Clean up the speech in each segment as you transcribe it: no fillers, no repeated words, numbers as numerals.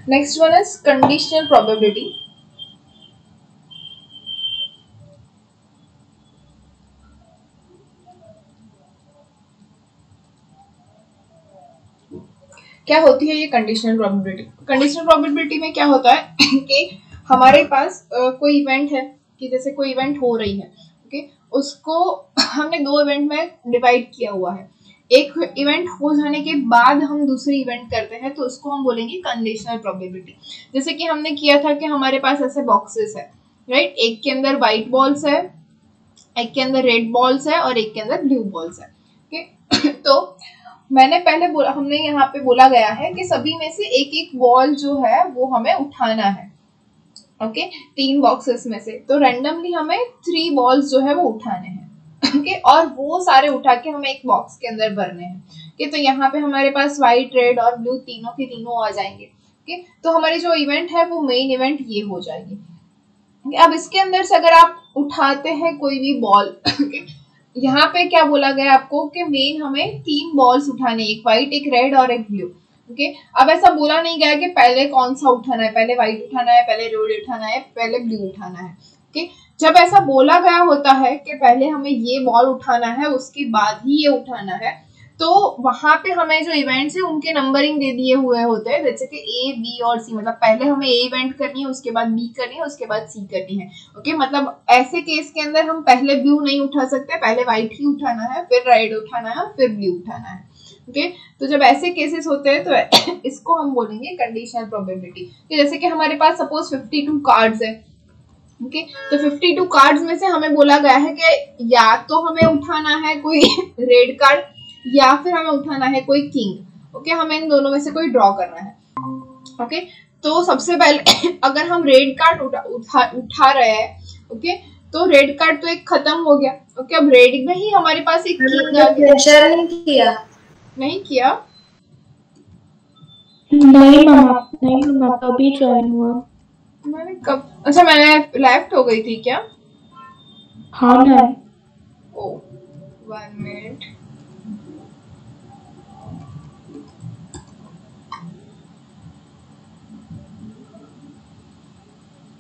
Next one is conditional probability. क्या होती है ये कंडीशनल प्रोबेबिलिटी? कंडीशनल प्रोबेबिलिटी में क्या होता है कि हमारे पास कोई इवेंट है, कि जैसे कोई इवेंट हो रही है, ओके, उसको हमने दो इवेंट में डिवाइड किया हुआ है। एक इवेंट हो जाने के बाद हम दूसरी इवेंट करते हैं, तो उसको हम बोलेंगे कंडीशनल प्रोबेबिलिटी। जैसे कि हमने किया था कि हमारे पास ऐसे बॉक्सेस है, राइट, एक के अंदर व्हाइट बॉल्स है, एक के अंदर रेड बॉल्स है और एक के अंदर ब्लू बॉल्स है, ओके। तो मैंने पहले बोला, हमने यहाँ पे बोला गया है कि सभी में से एक एक बॉल जो है वो हमें उठाना है, ओके, तीन बॉक्सेस में से। तो रैंडमली हमें 3 बॉल्स जो है वो उठाने हैं, ओके, और वो सारे उठा के हमें एक बॉक्स के अंदर भरने हैं, ओके। तो यहाँ पे हमारे पास व्हाइट, रेड और ब्लू तीनों के तीनों आ जाएंगे, ओके। तो हमारी जो इवेंट है वो मेन इवेंट ये हो जाएगी। अब इसके अंदर से अगर आप उठाते हैं कोई भी बॉल, यहाँ पे क्या बोला गया आपको कि मेन हमें 3 बॉल्स उठाने, एक व्हाइट, एक रेड और एक ब्लू, ओके। अब ऐसा बोला नहीं गया कि पहले कौन सा उठाना है, पहले व्हाइट उठाना है, पहले रेड उठाना है, पहले ब्लू उठाना है, ओके। जब ऐसा बोला गया होता है कि पहले हमें ये बॉल उठाना है उसके बाद ही ये उठाना है, तो वहां पे हमें जो इवेंट्स है उनके नंबरिंग दे दिए हुए होते हैं, जैसे कि ए, बी और सी। मतलब पहले हमें ए इवेंट करनी है, उसके बाद बी करनी है, उसके बाद सी करनी है, ओके। मतलब ऐसे केस के अंदर हम पहले ब्लू नहीं उठा सकते, पहले व्हाइट ही उठाना है, फिर रेड उठाना है, फिर ब्लू उठाना है, ओके। तो जब ऐसे केसेस होते हैं तो इसको हम बोलेंगे कंडीशनल प्रोबेबिलिटी। जैसे कि हमारे पास सपोज 52 कार्ड्स है, ओके। तो 52 कार्ड्स में से हमें बोला गया है कि या तो हमें उठाना है कोई रेड कार्ड या फिर हमें उठाना है कोई किंग, ओके। हमें इन दोनों में से कोई ड्रॉ करना है, ओके। तो सबसे पहले अगर हम रेड कार्ड उठा रहे हैं, ओके, तो रेड कार्ड तो एक खत्म हो गया, ओके। अब रेड में ही हमारे पास एक किंग आ गया। नहीं किया? नहीं मम्मा, अभी ज्वाइन हुआ। मैंने कब? अच्छा, मैंने लेफ्ट हो गई थी क्या? हाँ मैम। ओ 1 मिनट।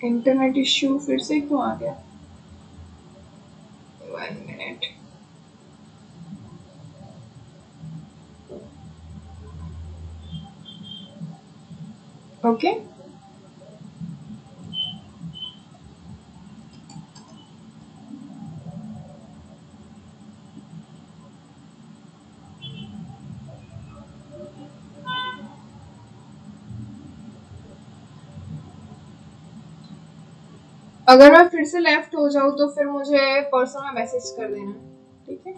इंटरनेट इश्यू फिर से क्यों आ गया? 1 मिनट। ओके, अगर मैं फिर से लेफ्ट हो जाऊँ तो फिर मुझे पर्सनल में मैसेज कर देना, ठीक है?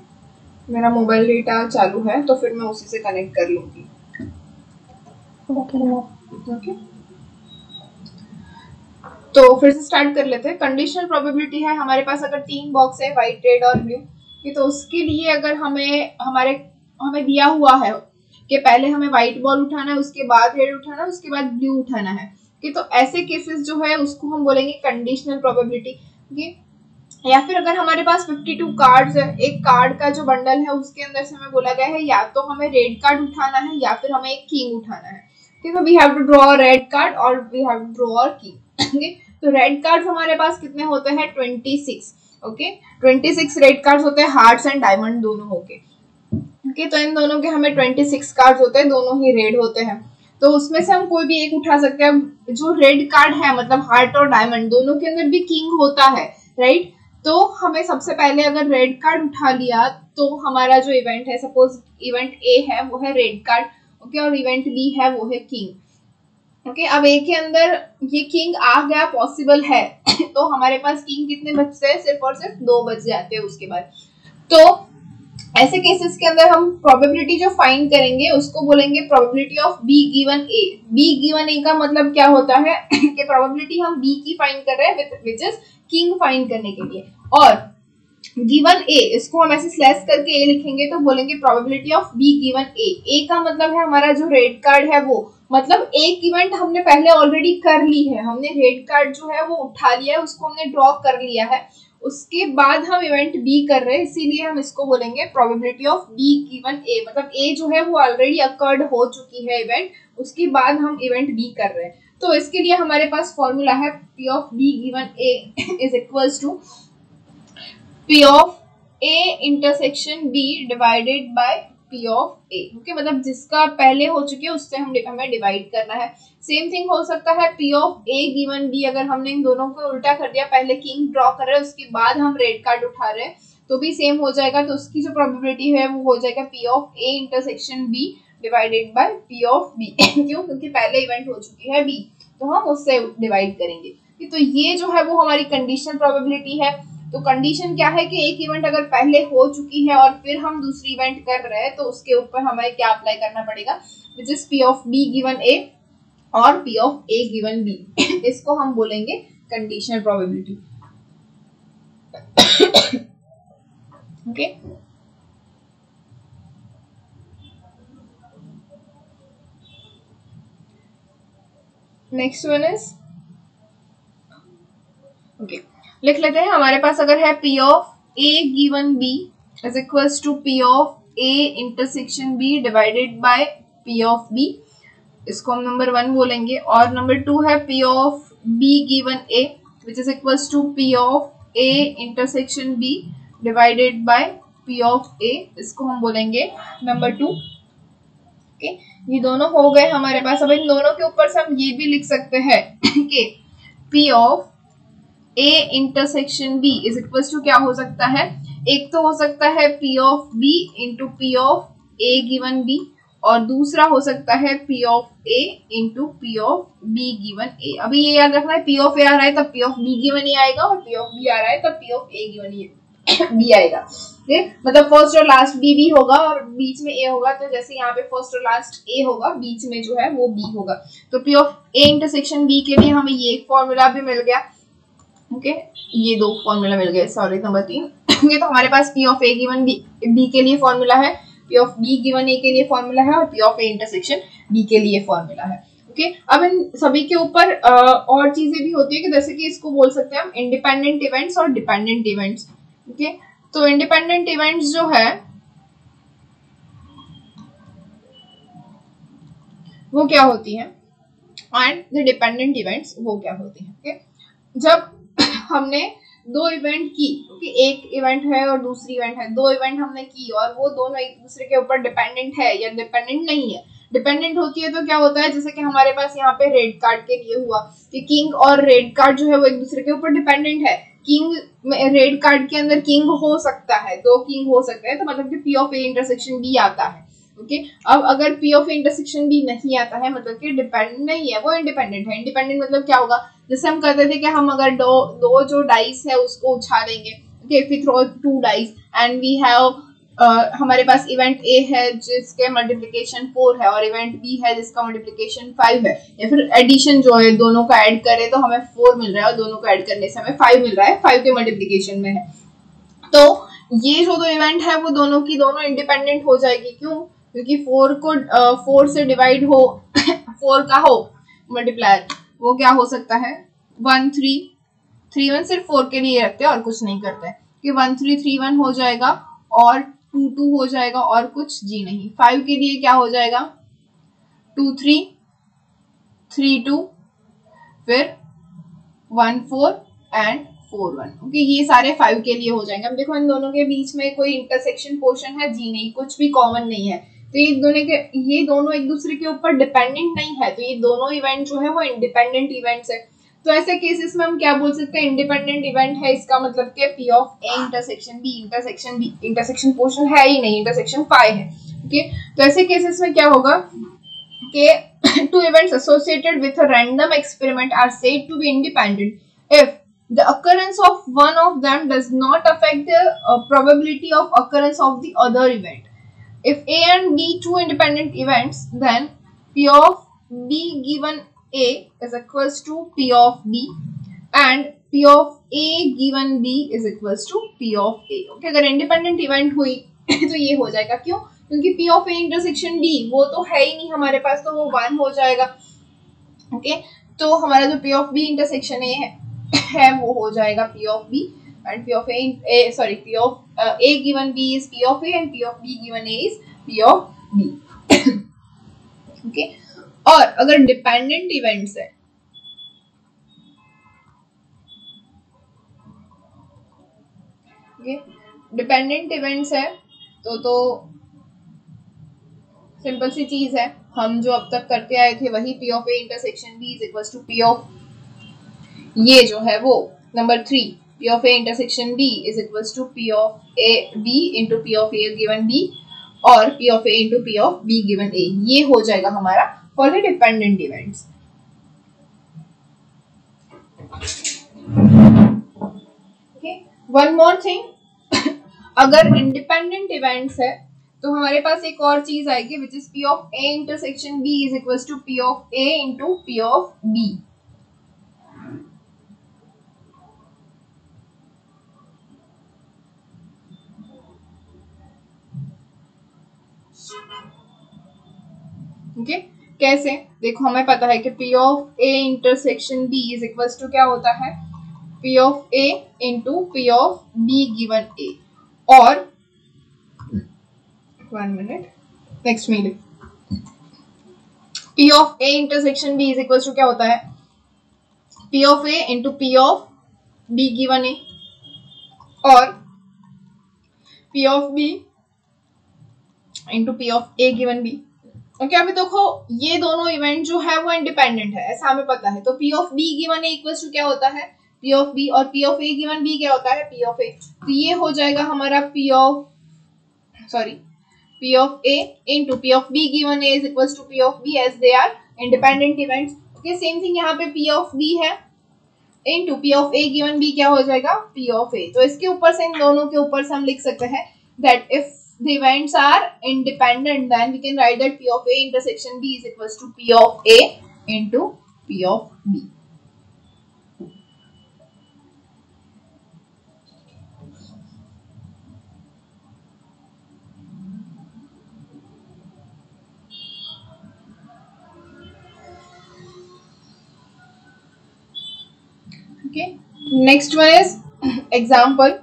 मेरा मोबाइल डेटा चालू है तो फिर मैं उसी से कनेक्ट कर लूंगी। ओके, तो फिर से स्टार्ट कर लेते हैं। कंडीशनल प्रोबेबिलिटी है हमारे पास, अगर 3 बॉक्स है व्हाइट, रेड और ब्लू, तो उसके लिए अगर हमें दिया हुआ है कि पहले हमें व्हाइट बॉल उठाना है, उसके बाद रेड उठाना है, उसके बाद ब्लू उठाना है, तो ऐसे केसेस जो है उसको हम बोलेंगे कंडीशनल प्रोबेबिलिटी। या फिर अगर हमारे पास 52 कार्ड्स है, एक कार्ड का जो बंडल है उसके अंदर से हमें बोला गया है या तो हमें रेड कार्ड उठाना है या फिर हमें एक किंग उठाना है, ठीक है। We have to draw red card और we have to draw king. तो रेड कार्ड्स हमारे पास कितने होते हैं? 26, ओके। 26 रेड कार्ड्स होते हैं, हार्ट्स एंड डायमंड दोनों होके, ओके। तो इन दोनों के हमें 26 कार्ड्स होते हैं, दोनों ही रेड होते हैं। तो उसमें से हम कोई भी एक उठा सकते हैं। जो रेड कार्ड है मतलब हार्ट और डायमंड दोनों के अंदर भी किंग होता है, राइट। तो हमें सबसे पहले अगर रेड कार्ड उठा लिया तो हमारा जो इवेंट है, सपोज इवेंट ए है वो है रेड कार्ड, ओके, और इवेंट बी है वो है किंग, ओके। अब ए के अंदर ये किंग आ गया, पॉसिबल है तो हमारे पास किंग कितने बचते हैं? सिर्फ और सिर्फ 2 बच जाते हैं उसके बाद। तो ऐसे केसेस के अंदर हम प्रोबेबिलिटी जो फाइंड करेंगे उसको बोलेंगे probability of B given A. B given A का मतलब क्या होता है कि प्रोबेबिलिटी हम बी की फाइंड कर रहे हैं विच इज किंग फाइंड करने के लिए, और गिवन ए इसको हम ऐसे स्लैश करके ए लिखेंगे तो बोलेंगे प्रोबेबिलिटी ऑफ बी गिवन ए। ए का मतलब है हमारा जो रेड कार्ड है वो, मतलब एक इवेंट हमने पहले ऑलरेडी कर ली है, हमने रेड कार्ड जो है वो उठा लिया है, उसको हमने ड्रॉ कर लिया है, उसके बाद हम इवेंट बी कर रहे हैं, इसीलिए हम इसको बोलेंगे प्रोबेबिलिटी ऑफ बी गिवन ए। मतलब ए जो है वो ऑलरेडी अकर्ड हो चुकी है इवेंट, उसके बाद हम इवेंट बी कर रहे हैं। तो इसके लिए हमारे पास फॉर्मूला है P of B given A is equals to P of A intersection B divided by P of A. Okay, मतलब जिसका पहले हो चुकी है उससे हमें डिवाइड करना है। सेम थिंग हो सकता है P of A given B, अगर हमने इन दोनों को उल्टा कर दिया, पहले किंग ड्रॉ कर रहे हैं उसके बाद हम रेड कार्ड उठा रहे हैं, तो भी सेम हो जाएगा। तो उसकी जो प्रोबेबिलिटी है वो हो जाएगा P of A intersection B divided by P of B. क्यों? क्योंकि पहले इवेंट हो चुकी है बी, तो हम उससे डिवाइड करेंगे। तो ये जो है वो हमारी कंडीशनल प्रोबेबिलिटी है। तो कंडीशन क्या है कि एक इवेंट अगर पहले हो चुकी है और फिर हम दूसरी इवेंट कर रहे हैं, तो उसके ऊपर हमें क्या अप्लाई करना पड़ेगा, which is P of B given A और P of A given B. इसको हम बोलेंगे conditional probability. Okay, next one is, okay लिख लेते हैं। हमारे पास अगर है P of A given B is equals to P of A intersection B divided by P of B, इसको हम नंबर 1 बोलेंगे। और नंबर 2 है P of B given A which is equals to P of A intersection B divided by P of A, इसको हम बोलेंगे number 2। Okay, ये दोनों हो गए हमारे पास। अब इन दोनों के ऊपर से हम ये भी लिख सकते हैं कि P of A intersection B is equals to क्या हो सकता है, एक तो हो सकता है P of B into P of A given B, और दूसरा हो सकता है P of A into P of B given A. अभी ये याद रखना है, पी ऑफ ए आ रहा है तब P of B given A आएगा, और पी ऑफ बी आ रहा है तब P of A given B आएगा। मतलब फर्स्ट और लास्ट बी बी होगा और बीच में ए होगा, तो जैसे यहाँ पे फर्स्ट और लास्ट ए होगा, बीच में जो है वो बी होगा। तो P of A intersection B के लिए हमें ये फॉर्मूला भी मिल गया। ओके, ये दो फॉर्मूला मिल गए, सॉरी नंबर 3। ये तो हमारे पास P of A given B के लिए फॉर्मूला है, P of B given A के लिए फॉर्मूला है, और P of A intersection B के लिए फॉर्मूला है। ओके, अब इन सभी के ऊपर और चीजें भी होती है कि जैसे कि इसको बोल सकते हैं हम इंडिपेंडेंट इवेंट्स और डिपेंडेंट इवेंट्स। ओके, तो इंडिपेंडेंट इवेंट्स जो है वो क्या होती है, एंड द डिपेंडेंट इवेंट्स वो क्या होती है। ओके, जब हमने दो इवेंट की, क्योंकि एक इवेंट है और दूसरी इवेंट है, दो इवेंट हमने की और वो दोनों एक दूसरे के ऊपर डिपेंडेंट है या डिपेंडेंट नहीं है। डिपेंडेंट होती है तो क्या होता है, जैसे कि हमारे पास यहाँ पे रेड कार्ड के लिए हुआ कि किंग और रेड कार्ड जो है वो एक दूसरे के ऊपर डिपेंडेंट है। किंग रेड कार्ड के अंदर किंग हो सकता है, दो किंग हो सकते हैं, तो मतलब कि P of A intersection B आता है। ओके, अब अगर पी ऑफ इंटरसेक्शन बी नहीं आता है, मतलब कि डिपेंडेंट नहीं है, वो इंडिपेंडेंट है। इंडिपेंडेंट मतलब क्या होगा, जैसे हम कहते थे कि हम अगर दो जो डाइस है उसको उछालेंगे, okay, if we throw 2 dice and we have हमारे पास इवेंट ए है जिसके मल्टीप्लिकेशन 4 है और इवेंट बी है जिसका मल्टीप्लिकेशन 5 है, या फिर एडिशन जो है दोनों का ऐड करें तो हमें 4 मिल रहा है और दोनों को ऐड करने से हमें 5 मिल रहा है, 5 के मल्टीप्लिकेशन में है। तो ये जो दो इवेंट है वो दोनों की दोनों इंडिपेंडेंट हो जाएगी। क्यों? क्योंकि 4 से डिवाइड हो 4 का हो मल्टीप्लायर, वो क्या हो सकता है 1 3 3 1, सिर्फ 4 के लिए रखते हैं और कुछ नहीं करते हैं कि 1 3 3 1 हो जाएगा और 2 2 हो जाएगा और कुछ जी नहीं। 5 के लिए क्या हो जाएगा 2 3 3 2 फिर 1 4 एंड 4 1। ओके, ये सारे 5 के लिए हो जाएंगे। अब देखो इन दोनों के बीच में कोई इंटरसेक्शन पोर्शन है जी नहीं, कुछ भी कॉमन नहीं है, तो ये दोनों एक दूसरे के ऊपर डिपेंडेंट नहीं है, तो ये दोनों इवेंट जो है वो इंडिपेंडेंट इवेंट्स है। तो ऐसे केसेस में हम क्या बोल सकते हैं, इंडिपेंडेंट इवेंट है, इसका मतलब कि P of A intersection B intersection portion है ही नहीं, इंटरसेक्शन 5 है। ओके, तो ऐसे केसेस में क्या होगा कि two events associated with a random experiment are said to be independent if the occurrence of one of them does not affect the probability of occurrence of the other event. If A and B two independent events, then P of B given A is equals to P of B and P of A given B is equals to P of A. Okay, अगर independent event हुई तो ये हो जाएगा। क्यों? क्योंकि P of A intersection B वो तो है ही नहीं हमारे पास, तो वो 1 हो जाएगा। ओके, तो हमारा जो P of B intersection A है वो हो जाएगा P of B, and P of P of A given B is P of A and P of B given A is P of B. Okay, और अगर dependent events है, dependent events है तो simple सी चीज है, हम जो अब तक करते आए थे वही P of A intersection B is equal to P of ये जो है वो number 3 P of A intersection B is equal to P of A B into P of A given B और P of A into P of B given A, ये हो जाएगा हमारा for the dependent events. Okay, one more thing, अगर independent events है तो हमारे पास एक और चीज आएगी विच is P of A intersection B is equal to P of A into P of B। Okay, कैसे? देखो हमें पता है कि P of A intersection B is equal to क्या होता है, P of A into P of B given A, और 1 मिनट, नेक्स्ट में P of A intersection B is equal to क्या होता है, P of A into P of B given A और P of B into P of A given B। Okay, अभी देखो ये दोनों इवेंट जो है वो इंडिपेंडेंट है, ऐसा हमें पता है, तो P of B given A equal to क्या होता है, P ऑफ B, और P of A given B क्या होता है, P ऑफ A। तो ये हो जाएगा हमारा P of A into P of B given A is equal to P of B as they are independent events. Okay, same thing यहाँ पे P ऑफ B है into P of A given B क्या हो जाएगा, P of A। तो इसके ऊपर से, इन दोनों के ऊपर से हम लिख सकते हैं that if the events are independent, then we can write that P of A intersection B is equals to P of A into P of B. Okay, next one is example.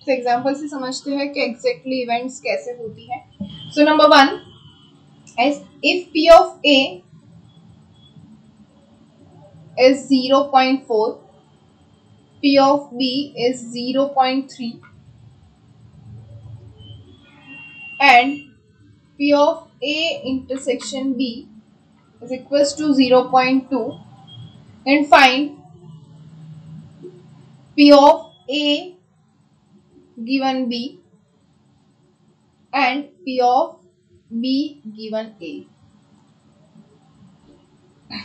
तो example से समझते हैं कि exactly events कैसे होती है। So number 1 is if P of A is 0.4, P of B is 0.3 and P of A intersection B is equals to 0.2, then find P of A given B and P of B given A।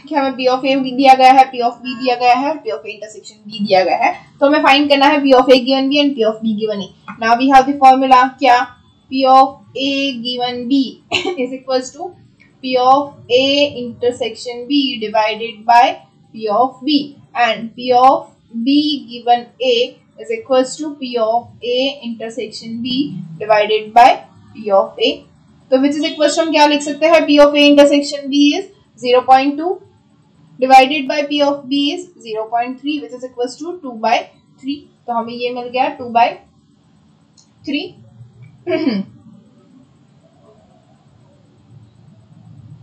क्या हमें P of A दिया गया है, P of B दिया गया है, P of A intersection B दिया गया है, तो हमें फाइंड करना है P of A given B and P of B given A। Now we have the formula, क्या, P of A given B is equals to P of A intersection B divided by P of B and P of B given A is equals to P of A intersection B divided by P of A। तो which is equals to हम क्या लिख सकते हैं, P of A intersection B is 0.2 divided by P of B is 0.3 which is equals to 2 by 3। तो हमें ये मिल गया 2 by 3।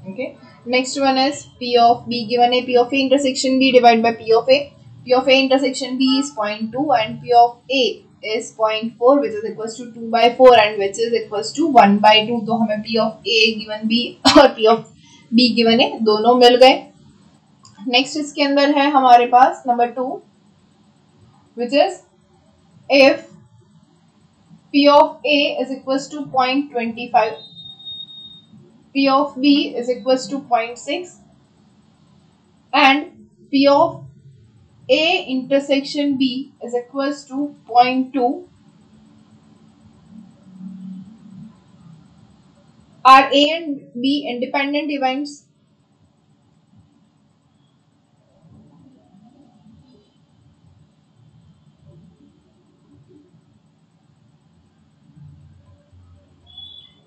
Okay, next one is P of B given A, P of A intersection B divided by P of A। P of A intersection B is 0.2 and P of A is 0.4 which is equals to 2 by 4 and which is equals to 1 by 2। तो हमें P of A given B और P of B given A दोनों मिल गए। Next इसके अंदर है हमारे पास number 2 which is if P of A is equals to 0.25, P of B is equals to 0.6 and P of A intersection B is equals to 0.2, are A and B independent events?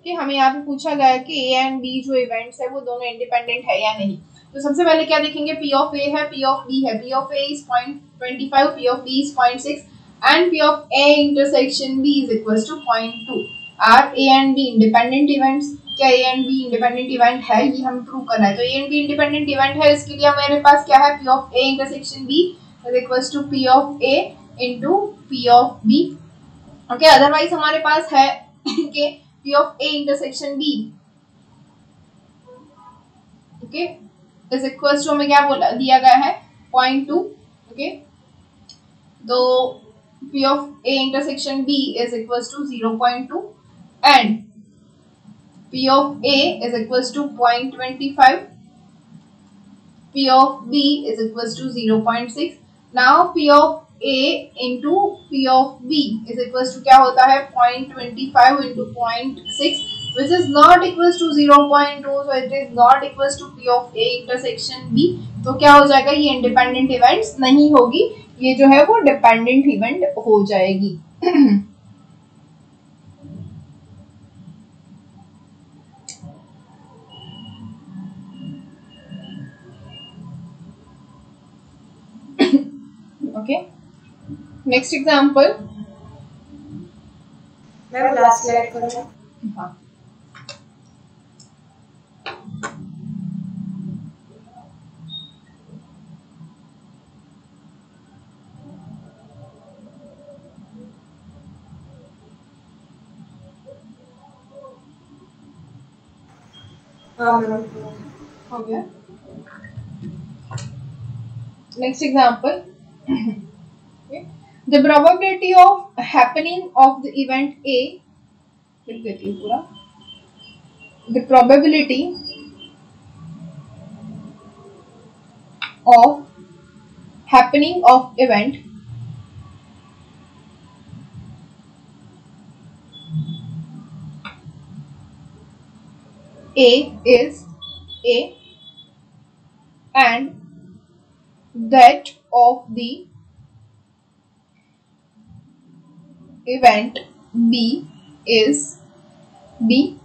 कि हमें यहाँ पे पूछा गया है कि ए and B जो events है वो दोनों इंडिपेंडेंट है या नहीं। तो सबसे पहले क्या देखेंगे, पी ऑफ ए है, पी ऑफ बी है, P of A is 0.25, P of B is 0.6 and P of A intersection B is equals to 0.2। Are A and B independent events? क्या A and B independent event है, ये हमें prove करना है। तो A and B independent event है, इसके लिए हमारे पास क्या है, P of A intersection B is equals to P of A into P of B. Okay, otherwise हमारे पास है कि P of A intersection B, okay, is equals to हमें क्या बोला दिया गया है 0.2। ओके, तो P of A intersection B is equals to 0.2 and P of A is equals to 0.25. P of B is equals to 0.6. Now P of A into P of B is equals to क्या होता है 0.25 into 0.6, which is not equals to 0.2, so it is not equals to P of A intersection B. तो क्या हो जाएगा, ये independent events नहीं होगी, ये जो है वो डिपेंडेंट इवेंट हो जाएगी। Okay, next example. Ma'am last slide करो। हाँ, हो गया। Next example. Okay. The probability of happening of the event A, लिख देती हूँ पूरा। The probability of happening of event A is A and that of the event B is B,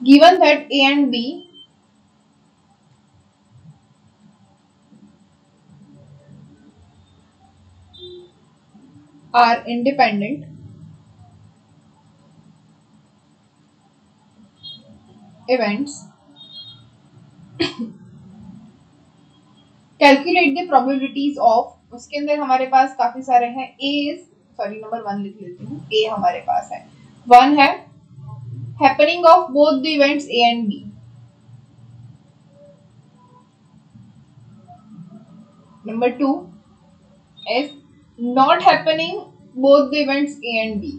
given that A and B are independent events, calculate the probabilities of, उसके अंदर हमारे पास काफी सारे हैं। A is, सॉरी नंबर 1 लिख लेती हूँ। A हमारे पास है, 1 है happening of both the events A and B, number 2 is not happening both the events A and B,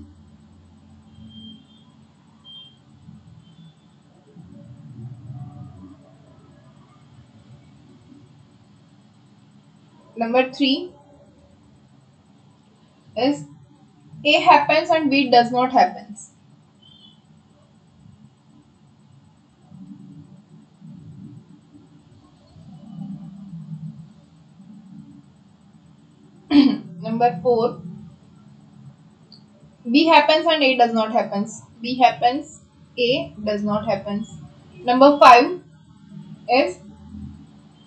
number 3 is A happens and B does not happens, number 4 B happens and A does not happens, B happens, A does not happens, number 5 is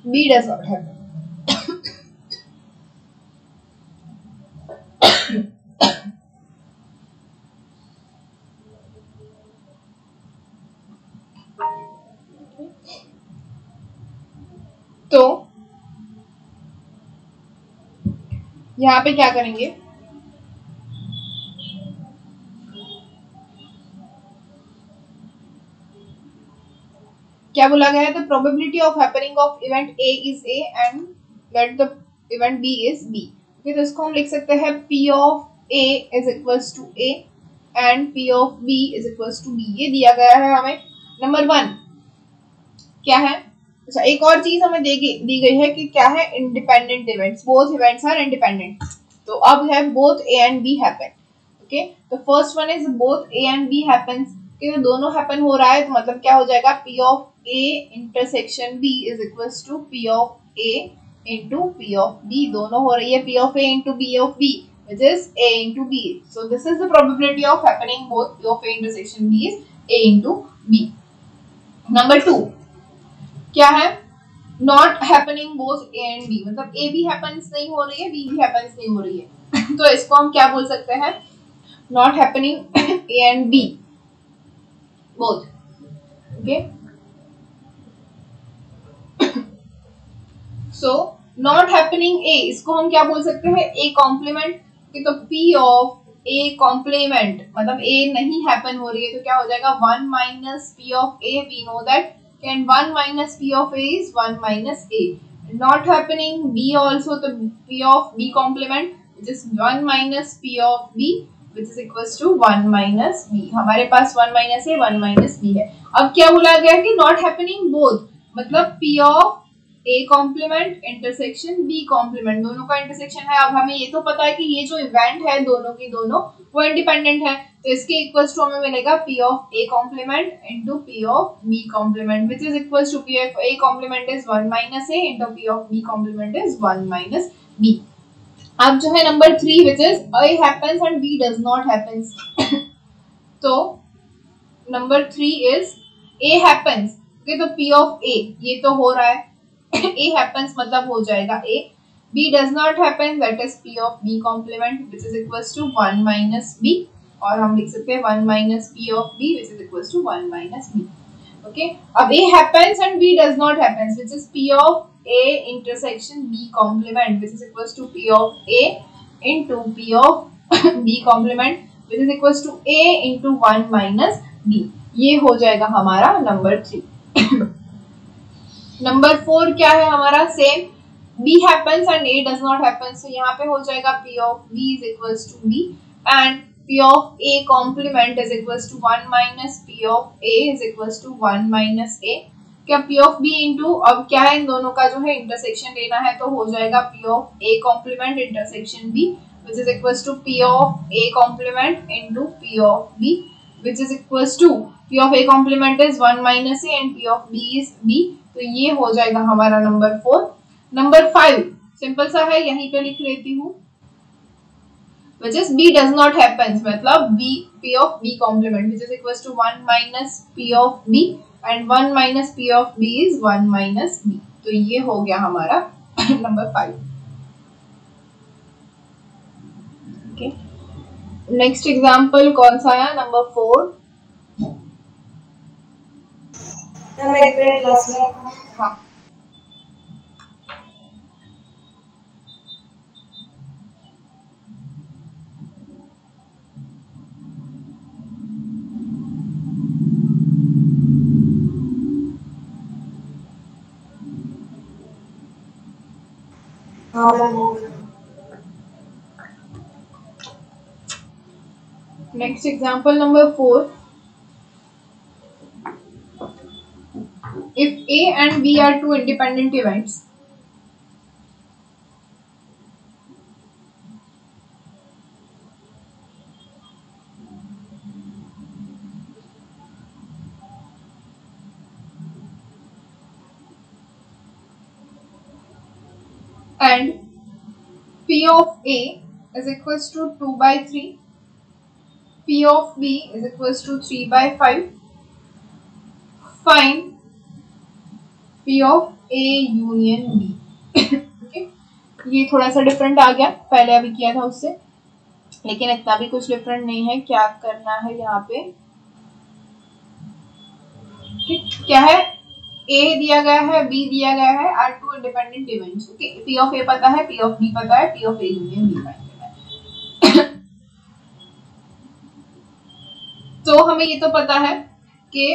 B does not happen। तो यहाँ पे क्या करेंगे, क्या बोला गया है, the probability of happening of event A is A and that the event B is B. फिर इसको हम लिख सकते हैं P of A is equals to A and P of B is equals to B, ये दिया गया है हमें। नंबर 1 क्या है, अच्छा एक और चीज हमें दी गई है कि क्या है, independent events, both events are independent. तो अब है both A and B happen. Okay, तो first one is both A and B happens, कि दोनों हैपन हो रहा है, तो मतलब क्या हो जाएगा, P of A intersection B is equals to P of A into P of B, दोनों हो रही है P of A into B of B which is a into b, so this is the probability of happening both p of a intersection b is A into B. Number 2 क्या है, not happening both A and B, मतलब A भी happens नहीं हो रही है, B भी happens नहीं हो रही है तो इसको हम क्या बोल सकते हैं, not happening A and B both. Okay, so not happening A, इसको हम क्या बोल सकते हैं, ए कॉम्प्लीमेंट। तो पी ऑफ ए कॉम्प्लीमेंट मतलब ए नहीं हैपन हो रही है तो क्या हो जाएगा, 1 minus P of A, we know that and 1 minus p of a is 1 minus a. Not happening b also, तो p of b complement which is 1 minus p of b which is equals to 1 minus b। हमारे पास 1 minus a 1 minus b है। अब क्या बोला गया कि not happening both, मतलब p of a complement intersection b complement, दोनों का इंटरसेक्शन है। अब हमें ये तो पता है कि ये जो इवेंट है दोनों की दोनों वो इंडिपेंडेंट है, तो इसके इक्वल्स टू हमें मिलेगा p of a complement into p of b complement which is equals to p of a complement is 1 minus a into p of b complement is 1 minus b। अब जो है number 3 which is a happens and b does not happens तो number 3 is a happens, okay, तो p of a ये तो हो रहा है a happens मतलब हो जाएगा a, b does not happen that is p of b complement which is equals to 1 minus b, और हम लिख सकते हैं 1 minus p of b which is equals to 1 minus b। okay, अब a happens and b does not happens which is p of a intersection b complement which is equals to p of a into p of b complement which is equals to a into 1 minus b। ये हो जाएगा हमारा number 3। Number 4 क्या है हमारा, same b happens and a does not happen, so यहाँ पे हो जाएगा p of b is equals to b and p of a complement is equals to 1 minus p of a is equals to 1 minus a। क्या p of b into, अब क्या है इन दोनों का जो है इंटरसेक्शन लेना है तो हो जाएगा p of a complement intersection b which is equals to p of a complement into p of b which is equals to p of a complement is 1 minus a and p of b is b, तो ये हो जाएगा हमारा number 4। Number 5 simple सा है, यहीं पे लिख लेती हूँ which is b does not happens, मतलब b p of b complement which is equals to 1 minus p of b and 1 minus p of b is 1 minus b, तो ये हो गया हमारा नंबर 5। ओके, नेक्स्ट एग्जांपल कौन सा है, number 4। मेरे पे क्लास में हाँ, next example number 4। If A and B are two independent events, and P of A is equals to 2 by 3, P of B is equals to 3 by 5, find P of A union B। okay? ये थोड़ा सा different आ गया, पहले अभी किया था उससे, लेकिन इतना भी कुछ डिफरेंट नहीं है। क्या करना है यहाँ पे, क्या है, A दिया गया है, B दिया गया है, are two independent events. Okay, P of A पता है, P ऑफ B पता है, P of A union B find करना है। तो हमें ये तो पता है कि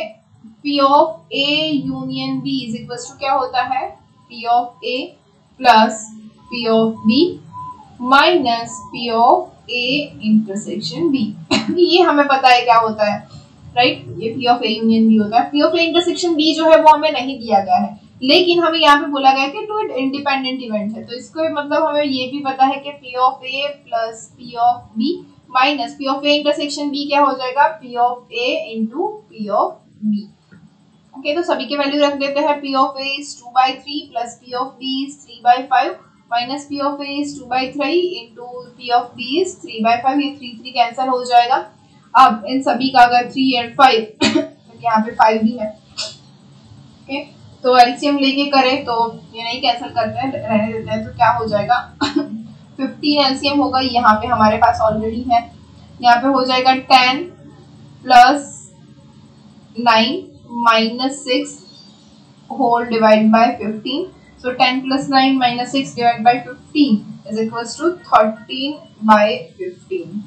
P of A union B is equals to क्या होता है, P of A plus P of B minus P of A intersection B। ये हमें पता है क्या होता है, राइट, ये P of A union B होता है। P of A intersection B जो है वो हमें नहीं दिया गया है, लेकिन हमें यहाँ पे बोला गया है कि टू इंडिपेंडेंट इवेंट है, तो इसको मतलब हमें ये भी पता है कि P of A plus P of B minus P of A intersection B क्या हो जाएगा, P of A into P of B। Okay, तो सभी के वैल्यू रख देते हैं। P of A is 2 by 3 plus P of B is 3 by 5 minus P of A is 2 by 3 into P of B is 3 by 5, ये 3 3 cancel हो जाएगा। अब इन सभी का अगर 3 और 5 तो यहाँ पे 5 भी है, ओके, तो एलसीएम लेके करें तो ये नहीं कैंसिल करते हैं, रहने देते हैं, तो क्या हो जाएगा 15 एलसीएम होगा, यहाँ पे हमारे पास ऑलरेडी है, यहाँ पे हो जाएगा 10 plus 9 minus 6 whole divide by 15, so 10 plus 9 minus 6 divided by 15 is equals to 13 by 15.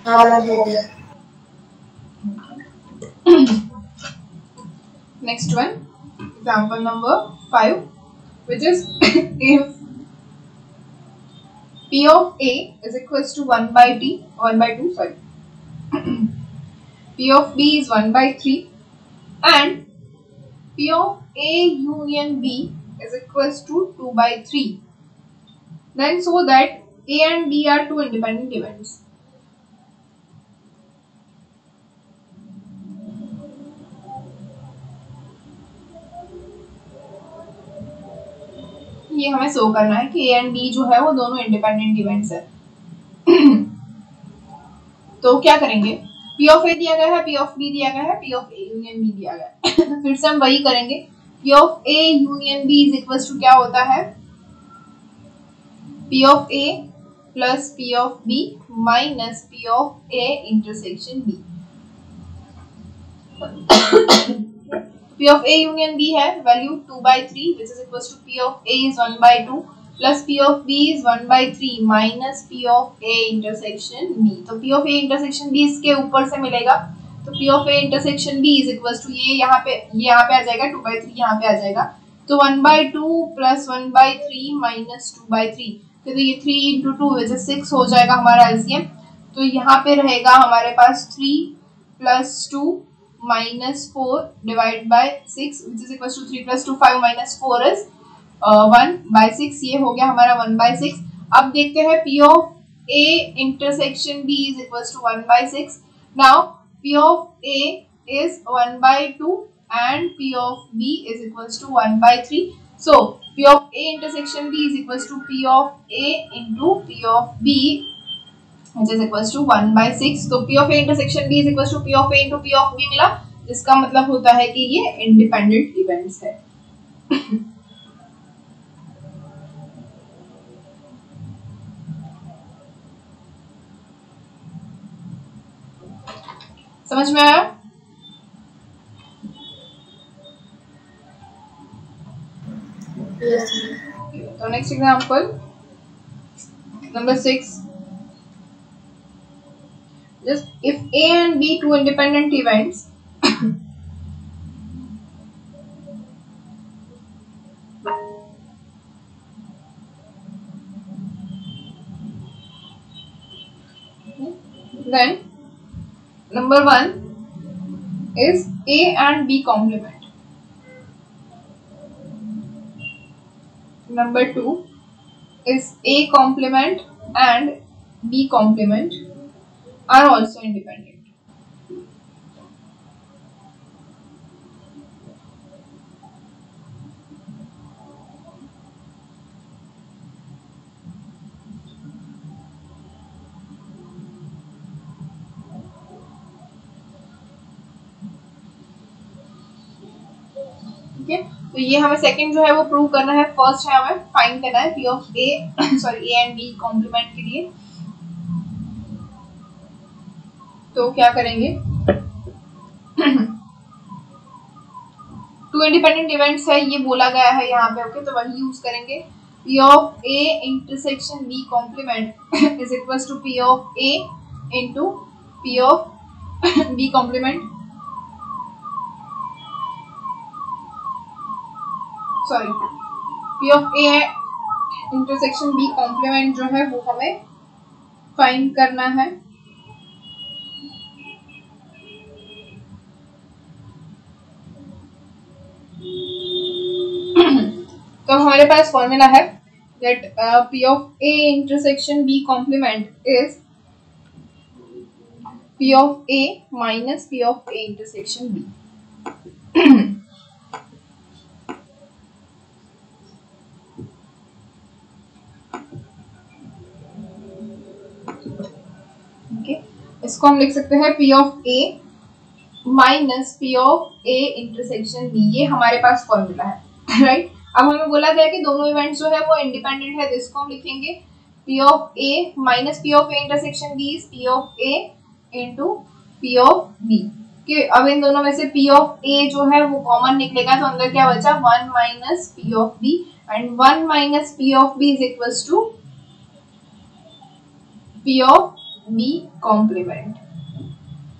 हाँ, next one, example number 5, which is if P of A is equals to 1 by 2, sorry, P of B is 1 by 3 and P of A union B is equals to 2 by 3, then so that A and B are two independent events. ये हमें show करना है कि A and B जो है वो दोनों independent events है। तो क्या करेंगे, P ऑफ A दिया गया है, P ऑफ B दिया गया है, P of A union B दिया गया है फिर से हम वही करेंगे, P of A union B is equals to क्या होता है, P of A plus P of B minus P of A intersection B। P of A union B है value 2 by 3 which is equals to P of A is 1 by 2 plus P of B is 1 by 3 minus P of A intersection B। तो P of A intersection B इसके ऊपर से मिलेगा, तो P of A intersection B is equals to ये यहाँ पे आ जाएगा, 2 by 3 यहाँ पे आ जाएगा, तो 1 by 2 plus 1 by 3 minus 2 by 3, तो ये 3 into 2 which is 6 हो जाएगा हमारा LCM। तो यहाँ पे रहेगा हमारे पास 3 plus 2 minus 4 divided by 6 which is equals to 3 plus 2 5 minus 4 is 1 by 6, ये हो गया हमारा 1 by 6। अब देखते हैं P of A intersection B is equals to 1 by 6। Now P of A is 1 by 2 and P of B is equals to 1 by 3, so P of A intersection B is equals to P of A into P of B which is equals to 1 by 6। तो P of A intersection B is equals to P of A into P of B मिला, जिसका मतलब होता है कि ये independent events है। समझ में आया? Yes. तो next example number 6, just if A and B two independent events then number 1 is A and B complement, number 2 is A complement and B complement are also independent। ठीक है, तो ये हमें सेकंड जो है वो प्रूव करना है, फर्स्ट है हमें फाइंड करना है P of A sorry A and B complement के लिए। तो क्या करेंगे, टू इंडिपेंडेंट इवेंट्स है ये बोला गया है यहाँ पे, ओके, तो वही यूज करेंगे, P of A intersection B complement is equals to P of A into P of B complement, sorry P of A intersection B complement जो है वो हमें फाइंड करना है। तो हमारे पास फॉर्मूला है that P of A intersection B complement is P of A minus P of A intersection B. okay? इसको हम लिख सकते हैं P of A minus P of A intersection B, ये हमारे पास फॉर्मूला है, राइट। अब हमें बोला गया कि दोनों इवेंट्स जो है वो इंडिपेंडेंट है, तो इसको हम लिखेंगे P of A minus P of A intersection B is P of A into P of B। कि अब इन दोनों में से P of A जो है वो कॉमन निकलेगा, तो अंदर क्या बचा 1 minus P of B, and 1 minus P of B is equals to P of B complement.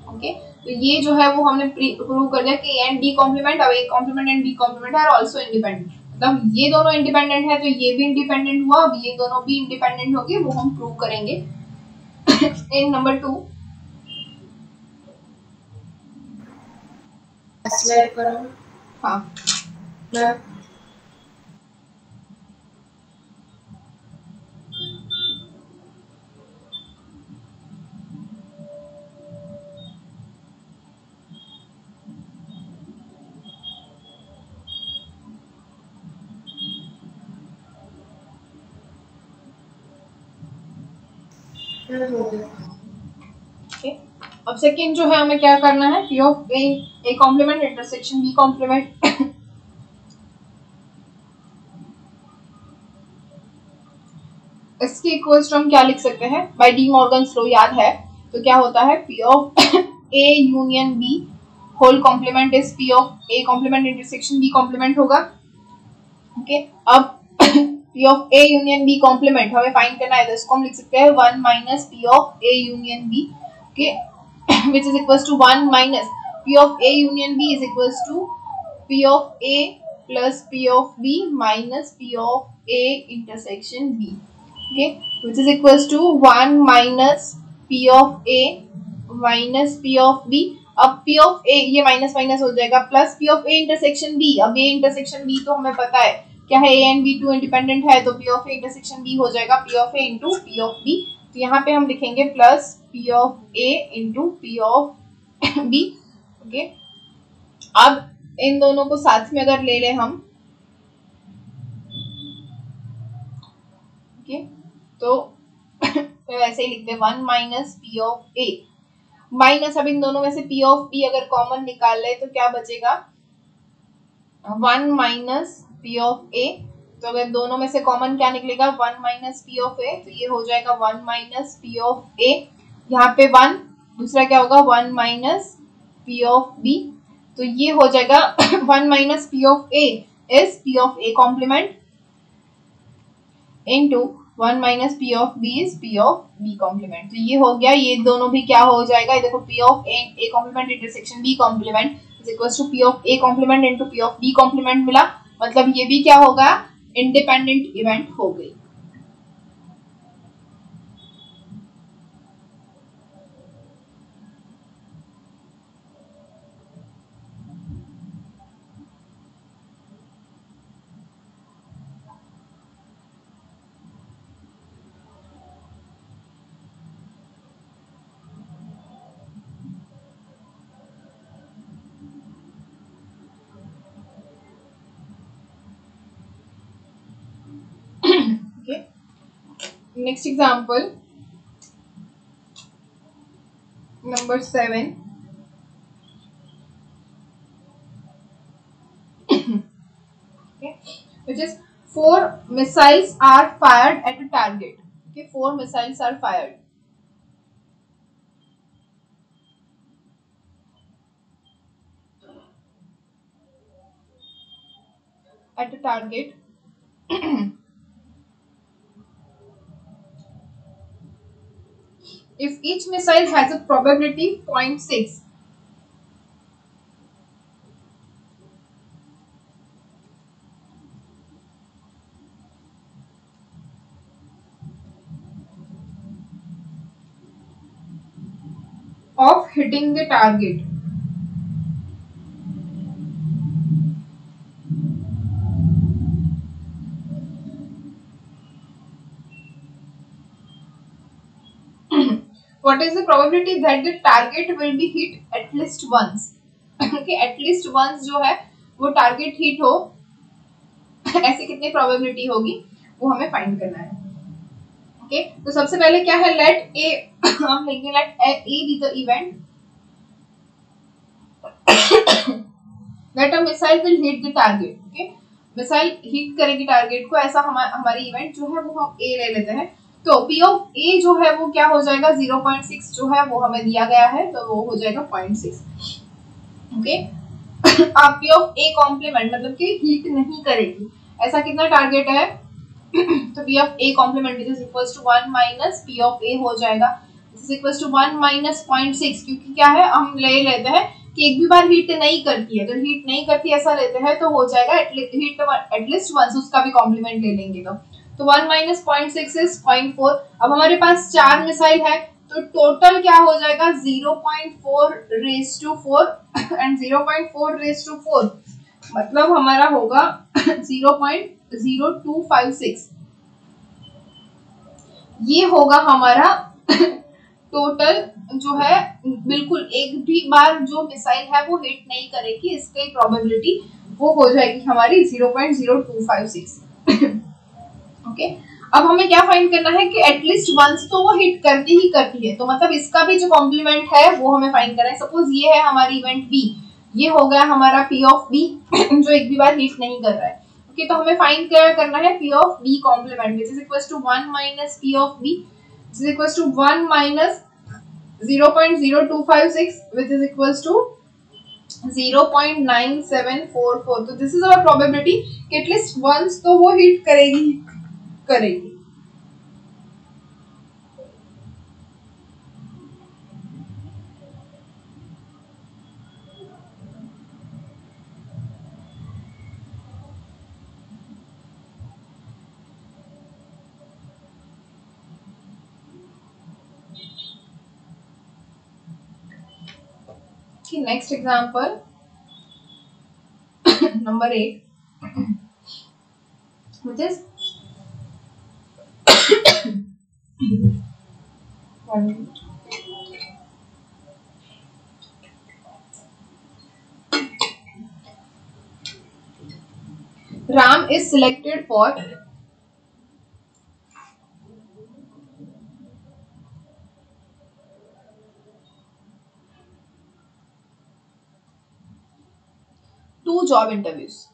Okay, तो ये जो है वो हमने प्रूव कर दिया कि A एंड B कॉम्प्लीमेंट, अब A complement and B complement are also independent, मतलब ये दोनों इंडिपेंडेंट है तो ये भी इंडिपेंडेंट हुआ, अब ये दोनों भी इंडिपेंडेंट हो गए, वो हम प्रूव करेंगे। इन नंबर 2 स्लाइड करो। हाँ मैं हो गया। ओके, अब सेकंड जो है हमें क्या करना है, P of A complement intersection B complement. इसके इक्वल्स टू हम क्या लिख सकते हैं, बाय डी मॉर्गन्स लॉ याद है तो क्या होता है, P of A union B whole complement is P of A complement intersection B complement होगा। ओके, अब P of A union B complement हमें फाइंड करना है, तो इसको हम लिख सकते हैं 1 minus P of A union B, okay, which is equals to 1 minus P of A union B is equals to P of A plus P of B minus P of A intersection B, okay, which is equals to 1 minus P of A minus P of B। अब P of A ये minus minus हो जाएगा, plus P of A intersection B। अब A intersection B तो हमें पता है क्या है, A and B two independent है, तो P of A intersection B हो जाएगा P of A into P of B। तो यहाँ पे हम लिखेंगे plus P of A into P of B। Okay, अब इन दोनों को साथ में अगर ले लें हम, ओके, तो ऐसे ही लिखते हैं 1 minus P of A minus, अब इन दोनों में से P of B अगर कॉमन निकाल ले तो क्या बचेगा, 1 माइनस P of A। तो अगर दोनों में से कॉमन क्या निकलेगा, 1 माइनस P of A, तो ये हो जाएगा 1 माइनस P of A, यहाँ पे 1, दूसरा क्या होगा 1 माइनस P of B, तो ये हो जाएगा 1 minus P of A is P of A complement into 1 minus P of B is P of B complement. तो ये हो गया, ये दोनों भी क्या हो जाएगा, देखो P of A complement intersection B complement is equals to P of A complement into P of B complement मिला, मतलब ये भी क्या होगा, इंडिपेंडेंट इवेंट हो गई। Okay, next example, number 7. Okay, which is 4 missiles are fired at a target. Okay, 4 missiles are fired at a target if each missile has a probability 0.6, of hitting the target. What is the probability that the target will be hit at least once? Okay, at least once जो है वो target hit हो, ऐसी कितनी probability होगी वो हमें find करना है. ओके, तो सबसे पहले क्या है, लेट ए, हम लिखेंगे let A be the event that a missile will hit the target. Okay, missile hit करेगी टारगेट को, ऐसा हमारी इवेंट जो है वो हम ए ले लेते हैं. तो P ऑफ ए जो है वो क्या हो जाएगा, 0.6 जो है वो हमें दिया गया है, तो वो हो जाएगा 0.6. ओके, अब P ऑफ ए कॉम्प्लीमेंट मतलब कि हिट नहीं करेगी, ऐसा कितना टारगेट है, तो P of A complement which is equals to 1 minus P of A हो जाएगा, which is equals to 1 minus 0.6, क्योंकि क्या है हम ले लेते हैं कि एक भी बार हिट नहीं करती है, अगर हिट नहीं करती ऐसा लेते हैं तो हो जाएगा एटलीस्ट वंस, उसका भी कॉम्प्लीमेंट ले लेंगे तो 1 माइनस 0.6 इज 0.4. अब हमारे पास 4 मिसाइल है, तो टोटल क्या हो जाएगा 0.4 raise to 4 and 0.4 raise to 4 मतलब हमारा होगा 0.0256. ये होगा हमारा टोटल जो है, बिल्कुल एक भी बार जो मिसाइल है वो हिट नहीं करेगी, इसकी प्रोबेबिलिटी वो हो जाएगी हमारी 0.0256. ओके, अब हमें क्या फाइंड करना है कि एटलीस्ट वंस तो वो हिट करती ही करती है, तो मतलब इसका भी जो कॉम्प्लीमेंट है वो हमें फाइंड करना है. सपोज ये है हमारी इवेंट बी, ये हो गया हमारा P ऑफ बी जो एक भी बार हिट नहीं कर रहा है. ओके, तो हमें फाइंड क्या करना है, P of B complement which is equals to 1 minus P of B is equals to 1 minus 0.0256 which is equals to 0.9744. तो दिस इज आवर प्रोबेबिलिटी कि एटलीस्ट वंस तो वो हिट करेगी. Next example number 8 which is Ram is selected for two job interviews.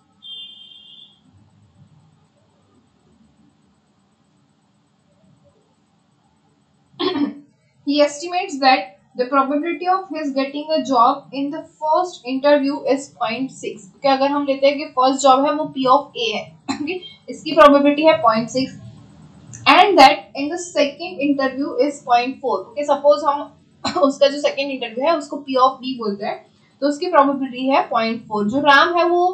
He estimates that the probability of his getting a job in the first interview is 0.6. क्योंकि अगर हम लेते हैं कि फर्स्ट जॉब है वो P of A है, इसकी प्रोबेबिलिटी है 0.6 and that in the second interview is 0.4. Okay, suppose हम उसका जो सेकंड इंटरव्यू है उसको P of B बोलते हैं, तो उसकी प्रोबेबिलिटी है 0.4. जो राम है वो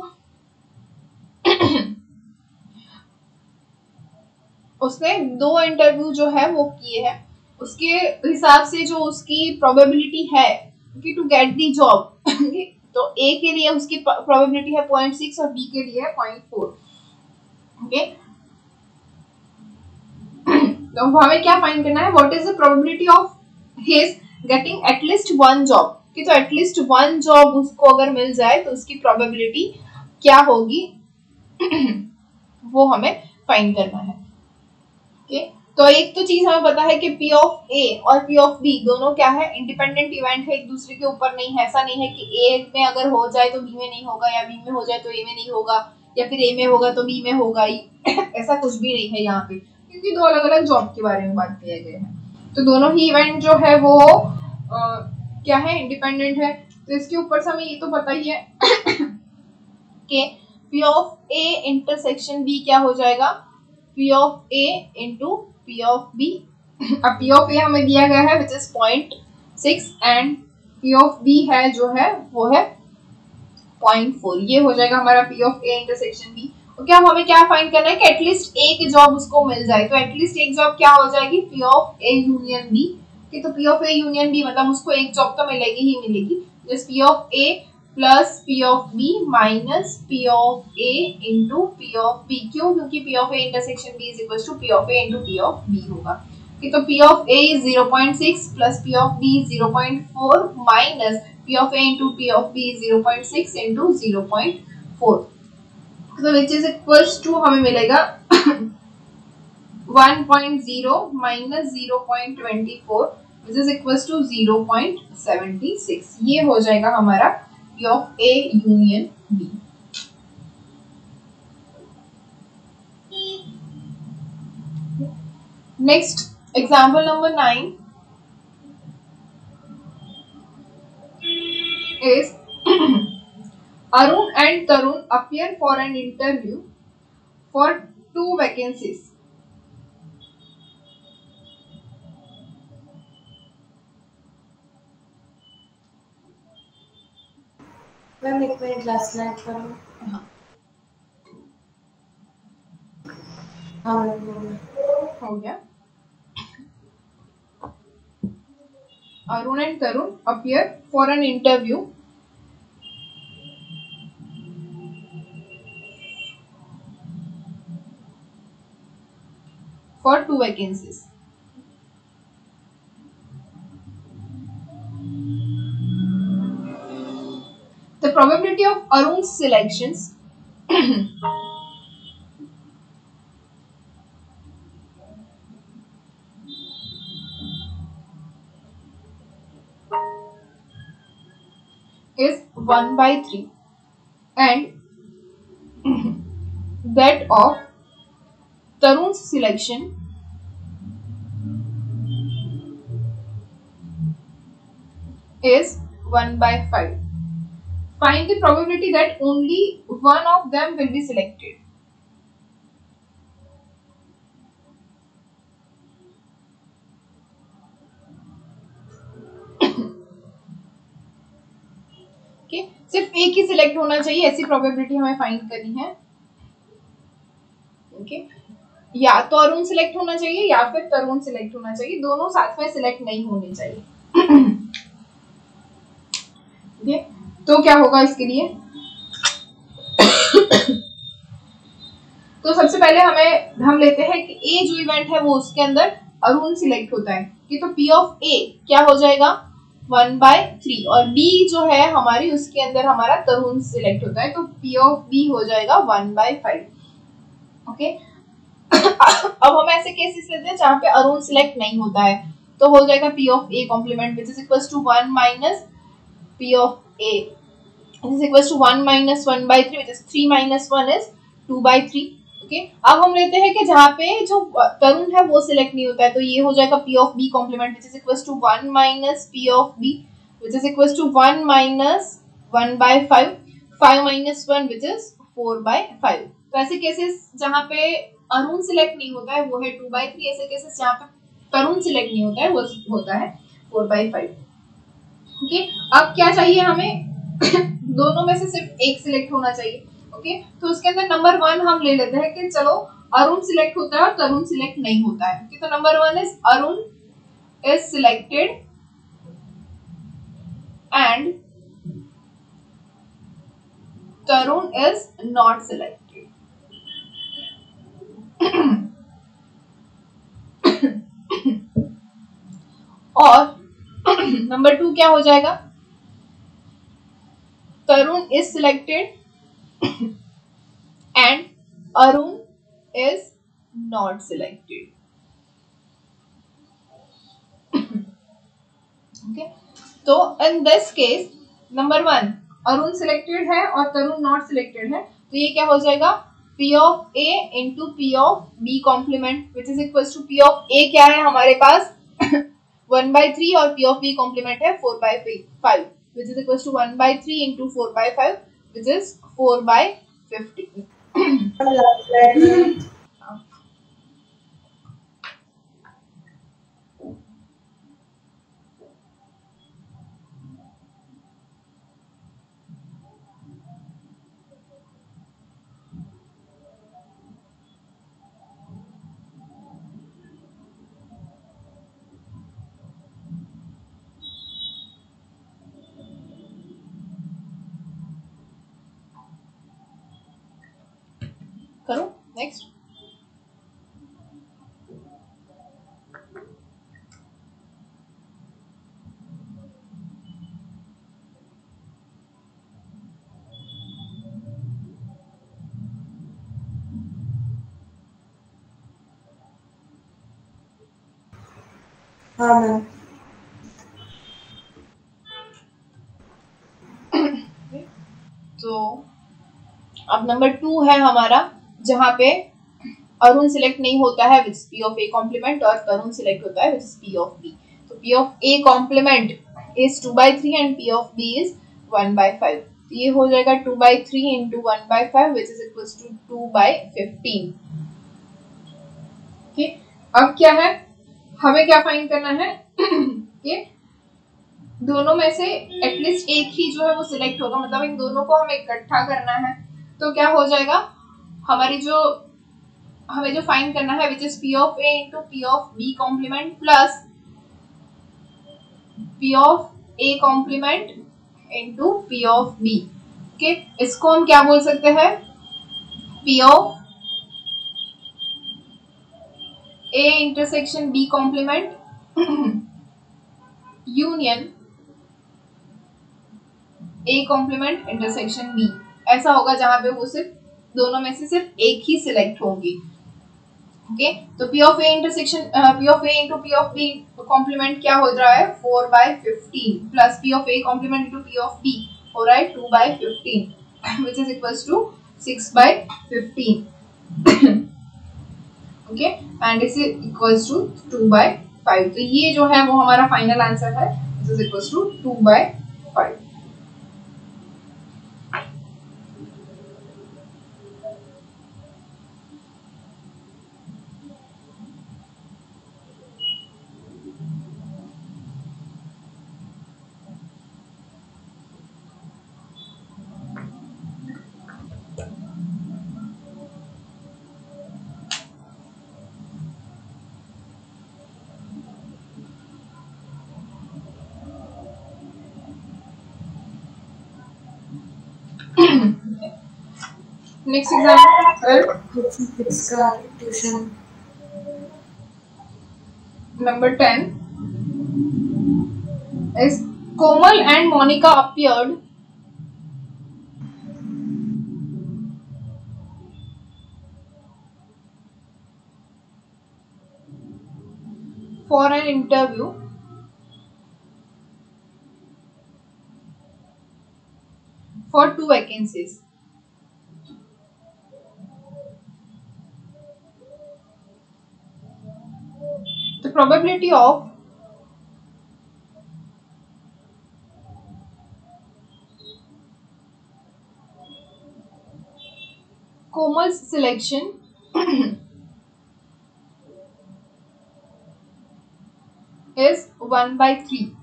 उसने 2 इंटरव्यू जो है वो किए हैं, उसके हिसाब से जो उसकी प्रोबेबिलिटी है कि टू गेट दी जॉब, तो ए के लिए उसकी प्रोबेबिलिटी है 0.6 और बी के लिए है 0.4. ओके, तो हमें क्या फाइंड करना है, what is the probability of his getting at least one job, कि तो एटलीस्ट वन जॉब उसको अगर मिल जाए तो उसकी प्रोबेबिलिटी क्या होगी वो हमें फाइंड करना है. ओके, तो एक तो चीज हमें पता है कि P ऑफ A और P ऑफ B दोनों क्या है, इंडिपेंडेंट इवेंट है, एक दूसरे के ऊपर नहीं है. ऐसा नहीं है कि A में अगर हो जाए तो B में नहीं होगा, या B में हो जाए तो A में नहीं होगा, या फिर A में होगा तो B में होगा ही ऐसा कुछ भी नहीं है यहाँ पे, क्योंकि दो अलग अलग जॉब के बारे में बात किया गया है. तो दोनों ही इवेंट जो है वो क्या है, इंडिपेंडेंट है. तो इसके ऊपर से हमें ये तो पता ही है कि P of A intersection B क्या हो जाएगा, P of A into P of B अब P of A हमें दिया गया है which is 0.6 and P of B है जो है वो है 0.4। ये हो जाएगा हमारा P of A intersection B। Okay, अब हमें क्या फाइंड करना है कि एटलीस्ट एक जॉब उसको मिल जाए। तो एटलीस्ट एक जॉब क्या हो जाएगी, P of A union B। कि तो P of A union B मतलब उसको एक जॉब तो मिलेगी ही मिलेगी, just P of A plus P of B minus P of A into P of B। क्यों? क्योंकि P of A intersection B is equal to P of A into P of B होगा। कि तो P of A is 0.6 plus P of B is 0.4 minus P of A into P of B is 0.6 into 0.4। तो which is equals to हमें मिलेगा 1.0 minus 0.24 which is equals to 0.76। ये हो जाएगा हमारा P of A union B। Next example number 9 is Arun and Tarun appear for an interview for 2 vacancies. Ma'am एक minute last line करो। हाँ हो गया। Arun and Tarun appear for an interview for 2 vacancies. The probability of Arun's selections is 1/3 and that of Tarun's selection is 1/5. Find the probability that only one of them will be selected. Okay? सिर्फ एक ही select होना चाहिए ऐसी probability हमें find करनी है। Okay, या तो अरुण सिलेक्ट होना चाहिए या फिर तरुण सिलेक्ट होना चाहिए, दोनों साथ में सिलेक्ट नहीं होने चाहिए। ओके, तो क्या होगा इसके लिए? तो सबसे पहले हम लेते हैं कि ए जो इवेंट है वो उसके अंदर अरुण सिलेक्ट होता है कि तो P of A क्या हो जाएगा 1/3 और B जो है हमारी उसके अंदर हमारा तरुण सिलेक्ट होता है तो P of B हो जाएगा 1/5। ओके, अब हम ऐसे केसेस लेते हैं जहां पे अरुण सिलेक्ट नहीं होता है तो हो जाएगा P of A complement which is equals to 1 minus P of A which is equals to 1 minus 1/3 which is 3 minus 1 is 2/3। Okay, अब हम लेते हैं कि जहाँ पे जो तरुण है वो सिलेक्ट नहीं होता है तो ये हो जाएगा P of B complement which is equals to 1 minus P of B which is equals to 1 minus 1/5, 5 minus 1 which is 4/5। तो ऐसे केसेस जहाँ पे अरुण सिलेक्ट नहीं होता है वो है 2/3, ऐसे केसेस जहाँ पे तरुण सिलेक्ट नहीं होता है वो होता है 4/5। ओके, अब क्या चाहिए हमें? दोनों में से सिर्फ एक सिलेक्ट होना चाहिए। ओके, तो उसके अंदर नंबर 1 हम ले लेते हैं कि चलो अरुण सिलेक्ट होता है और तरुण सिलेक्ट नहीं होता है। ओके, तो number 1 is Arun is selected and Tarun is not selected. और नंबर 2 क्या हो जाएगा? Tarun is selected and Arun is not selected. Okay, तो in this case number 1 Arun selected है और Tarun not selected है तो ये क्या हो जाएगा P of A into P of B complement which is equals to P of A क्या है हमारे पास 1/3 और P of B complement है 4/5 which is equals to 1/3 into 4/5 which is 4/50। करो नेक्स्ट। हाँ मैम। तो अब नंबर 2 है हमारा, जहां पे अरुण सिलेक्ट नहीं होता है which P of A complement और तरुण सिलेक्ट होता है विच पी ऑफ बी। तो P of A complement is 2/3 and P of B is 1/5। तो ये हो जाएगा 2/3 into 1/5 which is equal to 2/15। Okay, अब क्या है, हमें क्या फाइंड करना है कि दोनों में से एटलीस्ट एक ही जो है वो सिलेक्ट होगा, मतलब इन दोनों को हमें इकट्ठा करना है। तो क्या हो जाएगा, हमारी जो हमें जो फाइंड करना है which is P of A into P of B complement plus P of A complement into P of B. Okay, इसको हम क्या बोल सकते हैं, P of A intersection B complement union A complement intersection B. ऐसा होगा जहां पे वो सिर्फ दोनों में से सिर्फ एक ही सिलेक्ट होगी। ओके, तो P of A intersection P of A into P of B complement क्या हो रहा है 4/15 plus P of A complement into P of B हो रहा है 2/15 which is equals to 6/15। Okay, and is equals to 2/5। तो ये जो है वो हमारा फाइनल आंसर है, which is equals to 2/5। Next example tuition number 10 is Komal and Monica appeared for an interview for 2 vacancies. The probability of Komal's selection is 1/3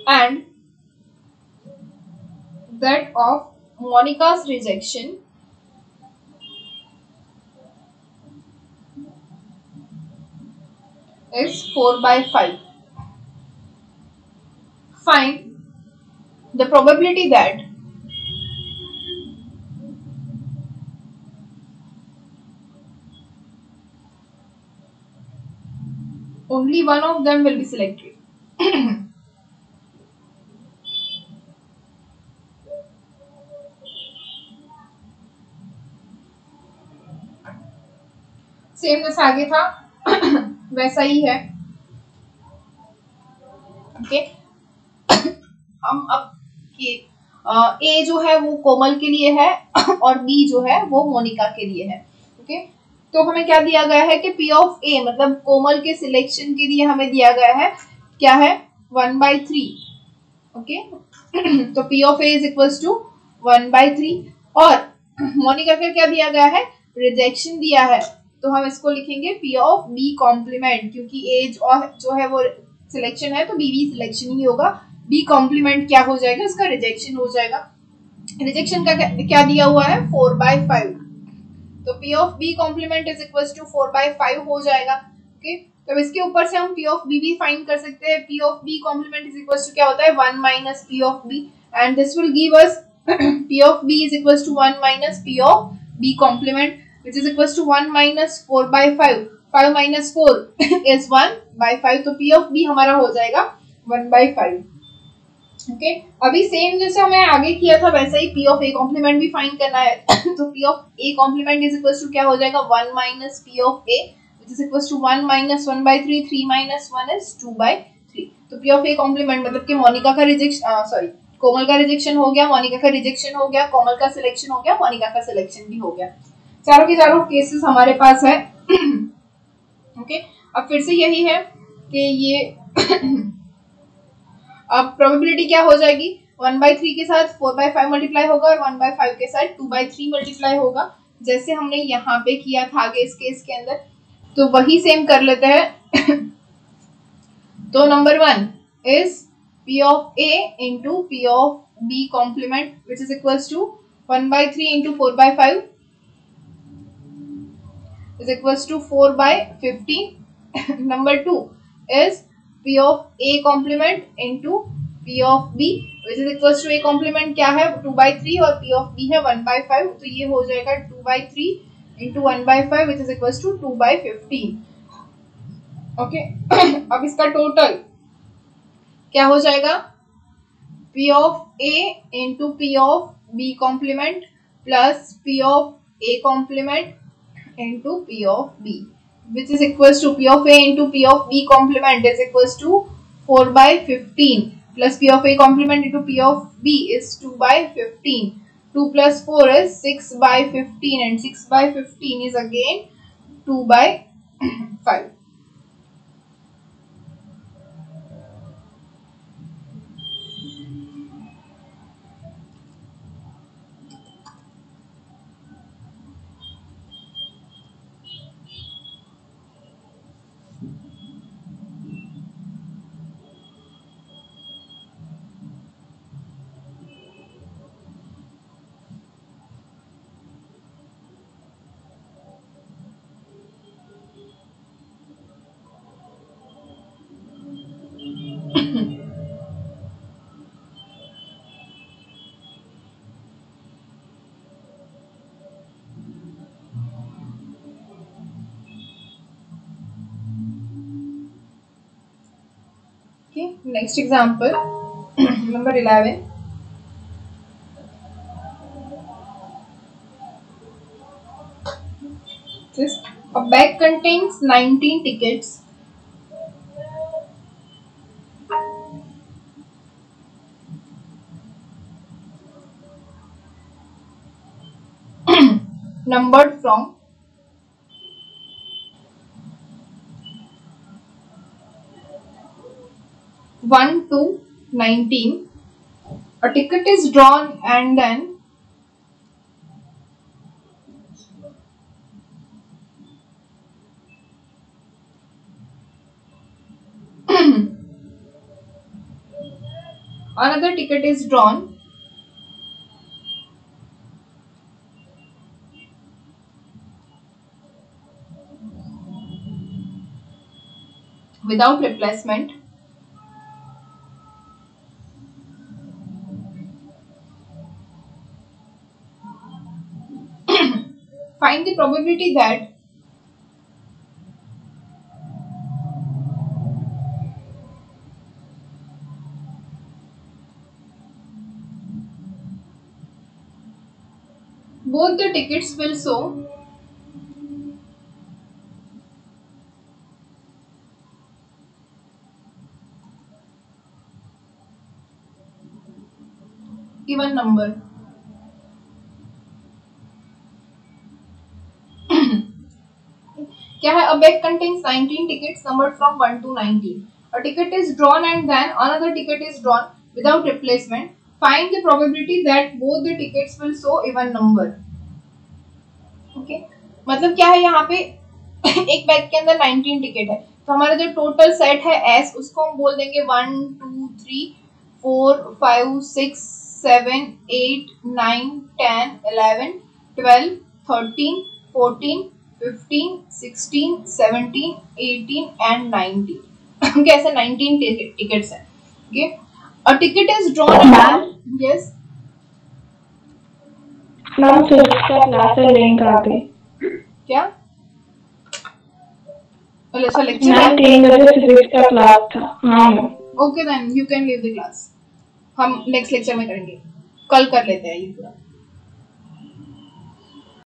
and that of Monica's rejection is 4/5. Find the probability that only one of them will be selected. Same जैसा आगे था वैसा ही है। Okay, हम अब ए जो है वो कोमल के लिए है और बी जो है वो मोनिका के लिए है। ओके, तो हमें क्या दिया गया है कि पी ऑफ ए मतलब कोमल के सिलेक्शन के लिए हमें दिया गया है क्या है 1/3। ओके, तो P of A is equals to 1/3 और मोनिका का क्या दिया गया है, रिजेक्शन दिया है। तो हम इसको लिखेंगे पी ऑफ बी कॉम्प्लीमेंट, क्योंकि ए जो है वो सिलेक्शन है तो बी भी सिलेक्शन ही होगा। बी कॉम्प्लीमेंट क्या हो जाएगा, इसका रिजेक्शन हो जाएगा। रिजेक्शन का क्या दिया हुआ है 4/5, तो P of B complement is equals to 4/5 हो जाएगा। ओके, तो इसके ऊपर से हम पी ऑफ बी भी फाइंड कर सकते हैं। P of B complement is equals to क्या होता है 1 minus P of B and this will give us P of B is equals to 1 minus P of B complement. which is equals to 1 minus 4 by 5. 5 minus 4 is 1 by 5, तो P of B हमारा हो जाएगा 1 by 5. Okay, अभी same जैसे हमें आगे किया था वैसा ही P of A कॉम्प्लीमेंट भी फाइंड करना है. तो P of A complement is equals to क्या हो जाएगा 1 minus P of A which is equals to 1 minus 1 by 3. 3 minus 1 is 2 by 3. तो P of A कॉम्प्लीमेंट मतलब कि मोनिका का रिजेक्शन, सॉरी कोमल का रिजेक्शन हो गया, मोनिका का रिजेक्शन हो गया, कोमल का सिलेक्शन हो गया, मोनिका का सिलेक्शन भी हो गया. चारों के चारों केसेस हमारे पास है. ओके, अब फिर से यही है कि ये अब प्रोबेबिलिटी क्या हो जाएगी 1 by 3 के साथ 4 by 5 मल्टीप्लाई होगा और 1 by 5 के साथ 2 by 3 मल्टीप्लाई होगा, जैसे हमने यहाँ पे किया था आगे इस केस के अंदर. तो वही सेम कर लेते हैं. तो number 1 is P of A into P of B complement which is equals to 1 by 3 into 4 by 5 is equals to 4 by 15. Number 2 is P of A complement into P of B which is equals to A complement क्या है 2 by 3 और P of B है 1 by 5, तो ये हो जाएगा 2 by 3 into 1 by 5 which is equals to 2 by 15. Okay, अब इसका टोटल क्या हो जाएगा P of A into P of B complement plus P of A complement into P of B which is equals to P of A into P of B complement is equals to 4 by 15 plus P of A complement into P of B is 2 by 15. 2 plus 4 is 6 by 15 and 6 by 15 is again 2 by 5. Okay, next example, number 11. This a bag contains 19 tickets. Numbered from 1 to 19. A ticket is drawn and then another ticket is drawn without replacement. Find the probability that both the tickets will show even number. क्या है? A bag contains 19 tickets numbered from 1 to 19. A ticket is drawn and then another ticket is drawn without replacement. Find the probability that both the tickets will show even number. Okay? मतलब क्या है यहाँ पे एक bag के अंदर 19 ticket है, तो हमारा जो टोटल सेट है S उसको हम बोल देंगे 1 2 3 4 5 6 7 8 9 10 11 12 13 14 15 16 17 18 and 19. कैसे 19 टिकट्स हैं. Okay, a ticket is drawn. Yes ma'am physics का क्लास है, लिंक आ गई. क्या अच्छा लेक्चर मैम है? 3 बजे फिजिक्स का क्लास था। हाँ ma'am. Okay then you can leave the class, हम नेक्स्ट लेक्चर में करेंगे, कल कर लेते हैं ये पूरा।